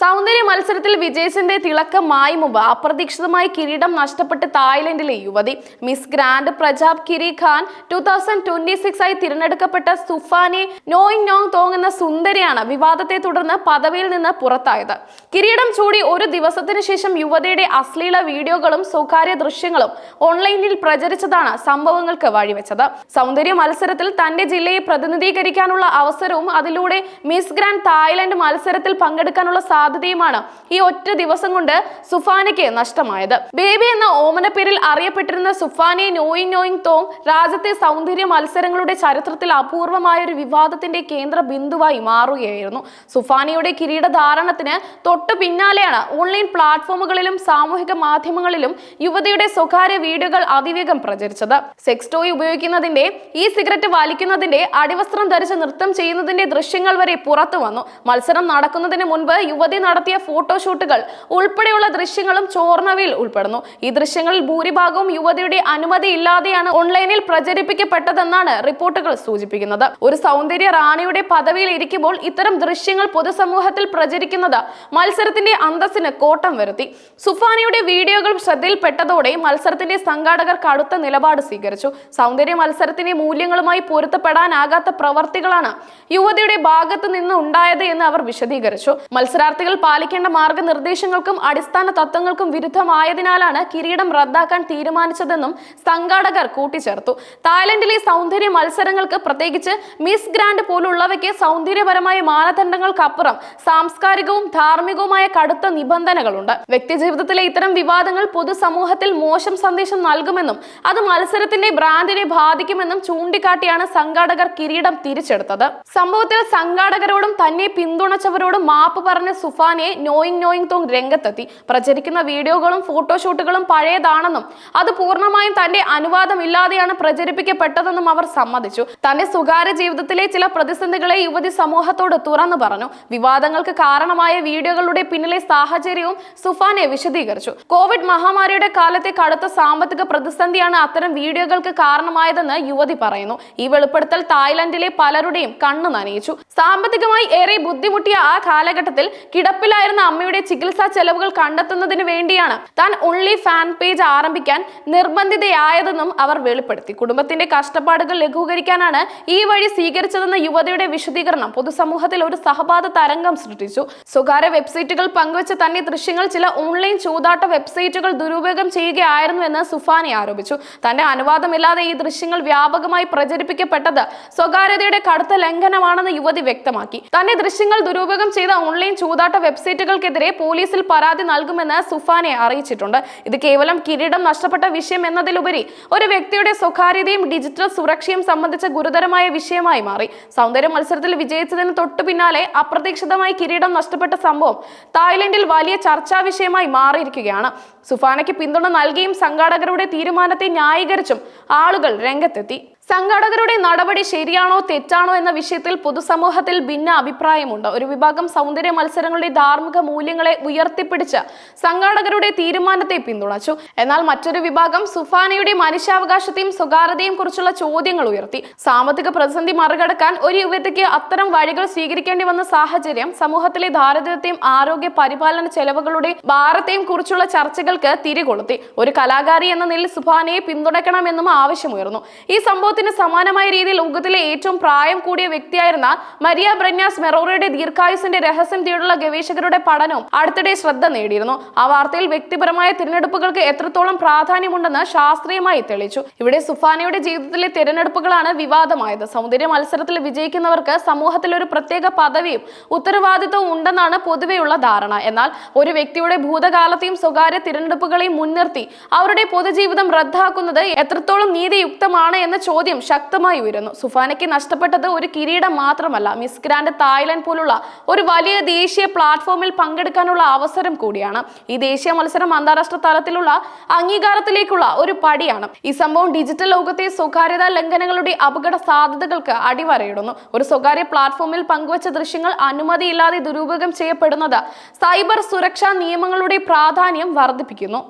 സൗന്ദര്യ മത്സരത്തിൽ വിജയിച്ചതിന്റെ തിളക്കമായി മുമ്പ് അപ്രതീക്ഷിതമായി കിരീടം നഷ്ടപ്പെട്ട് തായ്ലൻഡിലെ യുവതി മിസ് ഗ്രാൻഡ് പ്രജാബ് കിരി ഖാൻ 2026 ആയി തിരഞ്ഞെടുക്കപ്പെട്ട സുഫാനെ നോയിങ് നോങ് തോങ് എന്ന സുന്ദരിയാണ് വിവാദത്തെ തുടർന്ന് പദവിയിൽ നിന്ന് പുറത്തായത്. കിരീടം ചൂടി ഒരു ദിവസത്തിന് ശേഷം യുവതിയുടെ അശ്ലീല വീഡിയോകളും സ്വകാര്യ ദൃശ്യങ്ങളും ഓൺലൈനിൽ പ്രചരിച്ചതാണ് സംഭവങ്ങൾക്ക് വഴിവെച്ചത്. സൗന്ദര്യ മത്സരത്തിൽ തന്റെ ജില്ലയെ പ്രതിനിധീകരിക്കാനുള്ള അവസരവും അതിലൂടെ മിസ് ഗ്രാൻഡ് തായ്ലൻഡ് മത്സരത്തിൽ പങ്കെടുക്കാനുള്ള സാധ്യതയുമാണ് ഈ ഒറ്റ ദിവസം കൊണ്ട് സുഫാനയ്ക്ക് നഷ്ടമായത്. ബേബി എന്ന ഓമന പേരിൽ അറിയപ്പെട്ടിരുന്ന സുഫാനെ നോയിങ് നോയിങ് തോങ് രാജ്യത്തെ സൗന്ദര്യ മത്സരങ്ങളുടെ ചരിത്രത്തിൽ അപൂർവമായ ഒരു വിവാദത്തിന്റെ കേന്ദ്ര ബിന്ദുവായി മാറുകയായിരുന്നു. സുഫാനയുടെ കിരീടധാരണത്തിന് തൊട്ടു പിന്നാലെയാണ് ഓൺലൈൻ പ്ലാറ്റ്ഫോമുകളിലും സാമൂഹിക മാധ്യമങ്ങളിലും യുവതിയുടെ സ്വകാര്യ വീഡിയോകൾ അതിവേഗം പ്രചരിച്ചത്. സെക്സ് ടോയ് ഉപയോഗിക്കുന്നതിന്റെ, ഈ സിഗരറ്റ് വലിക്കുന്നതിന്റെ, അടിവസ്ത്രം ധരിച്ച് നൃത്തം ചെയ്യുന്നതിന്റെ ദൃശ്യങ്ങൾ വരെ പുറത്തു വന്നു. മത്സരം നടക്കുന്നതിന് മുൻപ് യുവതി നടത്തിയ ഫോട്ടോഷൂട്ടുകൾ ഉൾപ്പെടെയുള്ള ദൃശ്യങ്ങളും ചോർന്നവയിൽ ഉൾപ്പെടുന്നു. ഈ ദൃശ്യങ്ങളിൽ ഭൂരിഭാഗവും യുവതിയുടെ അനുമതി ഇല്ലാതെയാണ് ഓൺലൈനിൽ പ്രചരിപ്പിക്കപ്പെട്ടതെന്നാണ് റിപ്പോർട്ടുകൾ സൂചിപ്പിക്കുന്നത്. ഒരു സൗന്ദര്യ റാണിയുടെ പദവിയിൽ ഇരിക്കുമ്പോൾ ഇത്തരം ദൃശ്യങ്ങൾ പൊതുസമൂഹത്തിൽ പ്രചരിക്കുന്നത് മത്സരത്തിന്റെ അന്തസ്സിന് കോട്ടം വരുത്തി. സുഫാനയുടെ വീഡിയോകൾ ശ്രദ്ധയിൽപ്പെട്ടതോടെ മത്സരത്തിന്റെ സംഘാടകർ കടുത്ത നിലപാട് സ്വീകരിച്ചു. സൗന്ദര്യ മത്സരത്തിന്റെ മൂല്യങ്ങളുമായി പൊരുത്തപ്പെടാനാകാത്ത പ്രവർത്തികളാണ് യുവതിയുടെ ഭാഗത്ത് നിന്ന് ഉണ്ടായത് എന്ന് അവർ വിശദീകരിച്ചു. മത്സരാർത്ഥികൾ പാലിക്കേണ്ട മാർഗനിർദ്ദേശങ്ങൾക്കും അടിസ്ഥാന തത്വങ്ങൾക്കും വിരുദ്ധമായതിനാലാണ് കിരീടം റദ്ദാക്കാൻ തീരുമാനിച്ചതെന്നും സംഘാടകർ കൂട്ടിച്ചേർത്തു. തായ്ലൻഡിലെ സൗന്ദര്യ മത്സരങ്ങൾക്ക്, പ്രത്യേകിച്ച് മിസ് ഗ്രാൻഡ് പോലുള്ളവയ്ക്ക് സൗന്ദര്യപരമായ മാനദണ്ഡങ്ങൾക്കപ്പുറം സാംസ്കാരികവും ധാർമ്മികവുമായ കടുത്ത നിബന്ധനകളുണ്ട്. വ്യക്തിജീവിതത്തിലെ ഇത്തരം വിവാദങ്ങൾ പൊതുസമൂഹത്തിൽ മോശം സന്ദേശം നൽകുമെന്നും അത് മത്സരത്തിന്റെ ബ്രാൻഡിനെ ബാധിക്കുമെന്നും ചൂണ്ടിക്കാട്ടിയാണ് സംഘാടകർ കിരീടം തിരിച്ചെടുത്തത്. സംഭവത്തിൽ സംഘാടകരോടും തന്നെ പിന്തുണച്ചവരോടും മാപ്പ് പറഞ്ഞ സുഫാനെ നോയിങ് നോയിങ് തോങ് രംഗത്തെത്തി. പ്രചരിക്കുന്ന വീഡിയോകളും ഫോട്ടോഷൂട്ടുകളും പഴയതാണെന്നും അത് പൂർണ്ണമായും തന്റെ അനുവാദമില്ലാതെയാണ് പ്രചരിപ്പിക്കപ്പെട്ടതെന്നും അവർ സമ്മതിച്ചു. തന്റെ സ്വകാര്യ ജീവിതത്തിലെ ചില പ്രതിസന്ധികളെ യുവതി സമൂഹത്തോട് തുറന്നു പറഞ്ഞു. വിവാദങ്ങൾക്ക് കാരണമായ വീഡിയോകളുടെ പിന്നിലെ സാഹചര്യവും സുഫാനെ വിശദീകരിച്ചു. കോവിഡ് മഹാമാരിയുടെ കാലത്തെ കടുത്ത സാമ്പത്തിക പ്രതിസന്ധിയാണ് അത്തരം വീഡിയോകൾക്ക് കാരണമായതെന്ന് യുവതി പറയുന്നു. ഈ വെളിപ്പെടുത്തൽ തായ്ലൻഡിലെ പലരുടെയും കണ്ണു നനയിച്ചു. സാമ്പത്തികമായി ഏറെ ബുദ്ധിമുട്ടിയ ആ കാലഘട്ടത്തിൽ കിടപ്പിലായിരുന്ന അമ്മയുടെ ചികിത്സാ ചെലവുകൾ കണ്ടെത്തുന്നതിന് വേണ്ടിയാണ് താൻ ഓൺലി ഫാൻ പേജ് ആരംഭിക്കാൻ നിർബന്ധിതയായതെന്നും അവർ വെളിപ്പെടുത്തി. കുടുംബത്തിന്റെ കഷ്ടപ്പാടുകൾ ലഘൂകരിക്കാനാണ് ഈ വഴി സ്വീകരിച്ചതെന്ന യുവതിയുടെ വിശദീകരണം പൊതുസമൂഹത്തിൽ ഒരു സഹപാത തരംഗം സൃഷ്ടിച്ചു. സ്വകാര്യ വെബ്സൈറ്റുകൾ പങ്കുവച്ച തന്നെ ദൃശ്യങ്ങൾ ചില ഓൺലൈൻ ചൂതാട്ട വെബ്സൈറ്റുകൾ ദുരുപയോഗം ചെയ്യുകയായിരുന്നുവെന്ന് സുഫാനെ ആരോപിച്ചു. തന്റെ അനുവാദമില്ലാതെ ഈ ദൃശ്യങ്ങൾ വ്യാപകമായി പ്രചരിപ്പിക്കപ്പെട്ടത് സ്വകാര്യതയുടെ കടുത്ത ലംഘനമാണെന്ന് യുവതി വ്യക്തമാക്കി. തന്നെ ദൃശ്യങ്ങൾ ദുരുപയോഗം ചെയ്ത ഓൺലൈൻ ചൂതാട്ട വെബ്സൈറ്റുകൾക്കെതിരെ പോലീസിൽ പരാതി നൽകുമെന്ന് സുഫാനെ അറിയിച്ചിട്ടുണ്ട്. ഇത് കേവലം കിരീടം നഷ്ടപ്പെട്ട വിഷയം എന്നതിലുപരി ഒരു വ്യക്തിയുടെ സ്വകാര്യതയും ഡിജിറ്റൽ സുരക്ഷയും സംബന്ധിച്ച ഗുരുതരമായ വിഷയമായി മാറി. സൗന്ദര്യ മത്സരത്തിൽ വിജയിച്ചതിന് തൊട്ടു പിന്നാലെ അപ്രതീക്ഷിതമായി കിരീടം നഷ്ടപ്പെട്ട സംഭവം തായ്ലൻഡിൽ വലിയ ചർച്ചാ വിഷയമായി മാറിയിരിക്കുകയാണ്. സുഫാനയ്ക്ക് പിന്തുണ നൽകിയും സംഘാടകരുടെ തീരുമാനത്തെ ന്യായീകരിച്ചും ആളുകൾ രംഗത്തെത്തി. സംഘാടകരുടെ നടപടി ശരിയാണോ തെറ്റാണോ എന്ന വിഷയത്തിൽ പൊതുസമൂഹത്തിൽ ഭിന്ന അഭിപ്രായമുണ്ട്. ഒരു വിഭാഗം സൗന്ദര്യ മത്സരങ്ങളുടെ ധാർമ്മിക മൂല്യങ്ങളെ ഉയർത്തിപ്പിടിച്ച് സംഘാടകരുടെ തീരുമാനത്തെ പിന്തുണച്ചു. എന്നാൽ മറ്റൊരു വിഭാഗം സുഫാനയുടെ മനുഷ്യാവകാശത്തെയും സ്വകാര്യതയും കുറിച്ചുള്ള ചോദ്യങ്ങൾ ഉയർത്തി. സാമ്പത്തിക പ്രതിസന്ധി മറികടക്കാൻ ഒരു യുവതിക്ക് അത്തരം വഴികൾ സ്വീകരിക്കേണ്ടി വന്ന സാഹചര്യം സമൂഹത്തിലെ ദാരിദ്ര്യത്തെയും ആരോഗ്യ പരിപാലന ചെലവുകളുടെ ഭാരത്തെയും കുറിച്ചുള്ള ചർച്ചകൾക്ക് തിരികൊളുത്തി. ഒരു കലാകാരി എന്ന നിലയിൽ സുഫാനയെ പിന്തുണയ്ക്കണമെന്നും ആവശ്യമുയർന്നു. ഈ സംഭവത്തിന് സമാനമായ രീതിയിൽ ലോകത്തിലെ ഏറ്റവും പ്രായം കൂടിയ വ്യക്തിയായിരുന്ന മരിയ ബ്രന്യാസ് മെറോറയുടെ ദീർഘായുസിന്റെ രഹസ്യം തേടിയുള്ള ഗവേഷകരുടെ പഠനവും അടുത്തിടെ ശ്രദ്ധ നേടിയിരുന്നു. ആ വാർത്തയിൽ വ്യക്തിപരമായ തിരഞ്ഞെടുപ്പുകൾക്ക് എത്രത്തോളം പ്രാധാന്യമുണ്ടെന്ന് ശാസ്ത്രീയമായി തെളിയിച്ചു. ഇവിടെ സുഫാനയുടെ ജീവിതത്തിലെ തിരഞ്ഞെടുപ്പുകളാണ് വിവാദമായത്. സൗന്ദര്യ മത്സരത്തിൽ വിജയിക്കുന്നവർക്ക് സമൂഹത്തിൽ ഒരു പ്രത്യേക പദവിയും ഉത്തരവാദിത്വവും ഉണ്ടെന്നാണ് പൊതുവെയുള്ള ധാരണ. എന്നാൽ ഒരു വ്യക്തിയുടെ ഭൂതകാലത്തെയും സ്വകാര്യ തിരഞ്ഞെടുപ്പുകളെയും മുൻനിർത്തി അവരുടെ പൊതുജീവിതം റദ്ദാക്കുന്നത് എത്രത്തോളം നീതിയുക്തമാണ് എന്ന ചോദ്യം ശക്തമായി ഉയരുന്നു. സുഫാനയ്ക്ക് നഷ്ടപ്പെട്ടത് ഒരു കിരീടം മാത്രമല്ല, മിസ് ഗ്രാൻഡ് തായ്ലൻഡ് പോലുള്ള ഒരു വലിയ ദേശീയ പ്ലാറ്റ്ഫോമിൽ പങ്കെടുക്കാനുള്ള അവസരം കൂടിയാണ്. ഈ ദേശീയ മത്സരം അന്താരാഷ്ട്ര തലത്തിലുള്ള അംഗീകാരത്തിലേക്കുള്ള ഒരു പടിയാണ്. ഈ സംഭവം ഡിജിറ്റൽ ലോകത്തെ സ്വകാര്യതാ ലംഘനങ്ങളുടെ അപകട സാധ്യതകൾക്ക് അടിവരയിടുന്നു. ഒരു സ്വകാര്യ പ്ലാറ്റ്ഫോമിൽ പങ്കുവച്ച ദൃശ്യങ്ങൾ അനുമതിയില്ലാതെ ദുരുപയോഗം ചെയ്യപ്പെടുന്നത് സൈബർ സുരക്ഷാ നിയമങ്ങളുടെ പ്രാധാന്യം വർദ്ധിപ്പിക്കുന്നു.